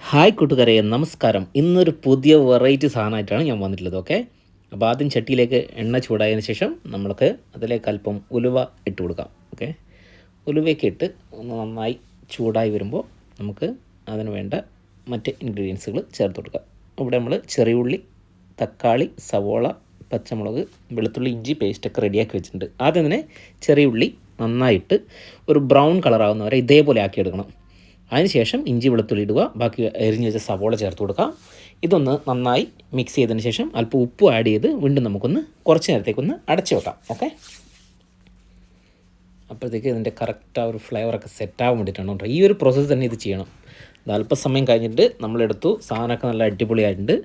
Hi കൂട്ടുകാരെ, നമസ്കാരം. ഇന്നൊരു പുതിയ വെറൈറ്റി സാധനമായിട്ടാണ് ഞാൻ വന്നിട്ടുള്ളത്. ഓക്കെ, അപ്പോൾ ആദ്യം ചട്ടിയിലേക്ക് എണ്ണ ചൂടായതിന് ശേഷം നമ്മൾക്ക് അതിലേക്ക് അല്പം ഉലുവ ഇട്ട് കൊടുക്കാം. ഓക്കെ, ഉലുവയൊക്കെ ഇട്ട് ഒന്ന് നന്നായി ചൂടായി വരുമ്പോൾ നമുക്ക് അതിന് വേണ്ട മറ്റ് ഇൻഗ്രീഡിയൻസുകൾ ചേർത്ത് കൊടുക്കാം. ഇവിടെ നമ്മൾ ചെറിയ ഉള്ളി, തക്കാളി, സവോള, പച്ചമുളക്, വെളുത്തുള്ളി, ഇഞ്ചി പേസ്റ്റൊക്കെ റെഡിയാക്കി വെച്ചിട്ടുണ്ട്. ആദ്യം തന്നെ ചെറിയ ഉള്ളി നന്നായിട്ട് ഒരു ബ്രൗൺ കളറാവുന്നവരെ ഇതേപോലെ ആക്കിയെടുക്കണം. അതിനുശേഷം ഇഞ്ചി വെളുത്തുള്ളി ഇടുക, ബാക്കി എരിഞ്ഞ് വെച്ച സവോള ചേർത്ത് കൊടുക്കാം. ഇതൊന്ന് നന്നായി മിക്സ് ചെയ്തതിന് ശേഷം അല്പം ഉപ്പ് ആഡ് ചെയ്ത് വീണ്ടും നമുക്കൊന്ന് കുറച്ച് നേരത്തേക്കൊന്ന് അടച്ചു വെക്കാം. ഓക്കെ, അപ്പോഴത്തേക്ക് ഇതിൻ്റെ കറക്റ്റ് ആ ഒരു ഫ്ലേവറൊക്കെ സെറ്റാകാൻ വേണ്ടിയിട്ടാണ് കേട്ടോ. ഈ ഒരു പ്രോസസ്സ് തന്നെ ഇത് ചെയ്യണം. ഇത് അല്പസമയം കഴിഞ്ഞിട്ട് നമ്മളെടുത്തു, സാധനമൊക്കെ നല്ല അടിപൊളിയായിട്ടുണ്ട്.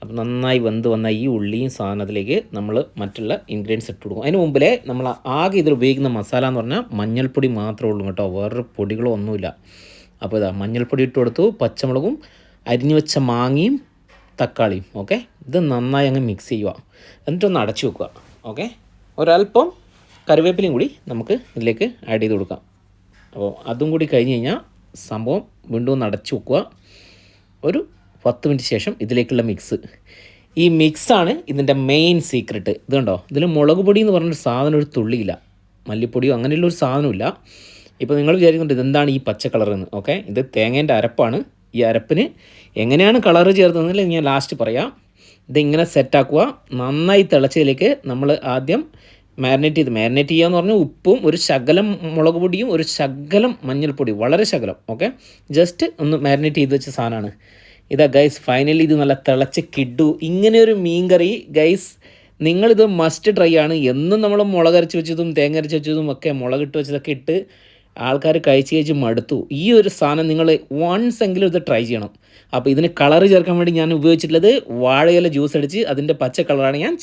അപ്പോൾ നന്നായി വെന്ത് വന്ന ഈ ഉള്ളിയും സാധനത്തിലേക്ക് നമ്മൾ മറ്റുള്ള ഇൻഗ്രീഡിയൻസ് ഇട്ട് കൊടുക്കും. അതിന് മുമ്പിലേ നമ്മൾ ആകെ ഇതിൽ ഉപയോഗിക്കുന്ന മസാല എന്ന് പറഞ്ഞാൽ മഞ്ഞൾപ്പൊടി മാത്രമേ ഉള്ളൂ കേട്ടോ, വേറൊരു പൊടികളോ ഒന്നുമില്ല. അപ്പോൾ ഇതാ മഞ്ഞൾപ്പൊടി ഇട്ട് കൊടുത്തു, പച്ചമുളകും അരിഞ്ഞു വെച്ച മാങ്ങയും തക്കാളിയും. ഓക്കെ, ഇത് നന്നായി അങ്ങ് മിക്സ് ചെയ്യുക, എന്നിട്ടൊന്ന് അടച്ചു വെക്കുക. ഓക്കെ, ഒരല്പം കറിവേപ്പിലയും കൂടി നമുക്ക് ഇതിലേക്ക് ആഡ് ചെയ്ത് കൊടുക്കാം. അപ്പോൾ അതും കൂടി കഴിഞ്ഞ് കഴിഞ്ഞാൽ സംഭവം വീണ്ടും ഒന്ന് അടച്ചു വെക്കുക. ഒരു 10 മിനിറ്റ് ശേഷം ഇതിലേക്കുള്ള മിക്സ്, ഈ മിക്സാണ് ഇതിൻ്റെ മെയിൻ സീക്രട്ട്. ഇത് കണ്ടോ, ഇതിൽ മുളക് പൊടി എന്ന് പറഞ്ഞൊരു സാധനം ഒരു തുള്ളിയില്ല, മല്ലിപ്പൊടിയോ അങ്ങനെയുള്ള ഒരു സാധനമില്ല. ഇപ്പോൾ നിങ്ങൾ വിചാരിക്കുന്നുണ്ട് ഇതെന്താണ് ഈ പച്ച കളറെന്ന്. ഓക്കെ, ഇത് തേങ്ങേൻ്റെ അരപ്പാണ്. ഈ അരപ്പിന് എങ്ങനെയാണ് കളറ് ചേർത്തതെന്നില്ല ഞാൻ ലാസ്റ്റ് പറയാം. ഇതിങ്ങനെ സെറ്റാക്കുക. നന്നായി തിളച്ചതിലേക്ക് നമ്മൾ ആദ്യം മാരിനേറ്റ് ചെയ്യുക എന്ന് പറഞ്ഞാൽ ഉപ്പും ഒരു ശകലം മുളക് പൊടിയും ഒരു ശകലം മഞ്ഞൾപ്പൊടി, വളരെ ശകലം. ഓക്കെ, ജസ്റ്റ് ഒന്ന് മാരിനേറ്റ് ചെയ്ത് വെച്ച സാധനമാണ്. ഇതാ ഗൈസ്, ഫൈനലി ഇത് നല്ല തിളച്ച് കിഡു. ഇങ്ങനെയൊരു മീൻ കറി ഗൈസ്, നിങ്ങളിത് മസ്റ്റ് ട്രൈ ആണ്. എന്നും നമ്മൾ മുളകരച്ച് വെച്ചതും തേങ്ങ അരച്ച് വെച്ചതും ഒക്കെ മുളകിട്ട് വെച്ചതൊക്കെ ഇട്ട് ആൾക്കാർ കഴിച്ച് മടുത്തു. ഈ ഒരു സാധനം നിങ്ങൾ വൺസ് എങ്കിലും ഇത് ട്രൈ ചെയ്യണം. അപ്പോൾ ഇതിന് കളറ് ചേർക്കാൻ വേണ്ടി ഞാൻ ഉപയോഗിച്ചിട്ടുള്ളത് വാഴയില ജ്യൂസ് അടിച്ച് അതിൻ്റെ പച്ച കളറാണ് ഞാൻ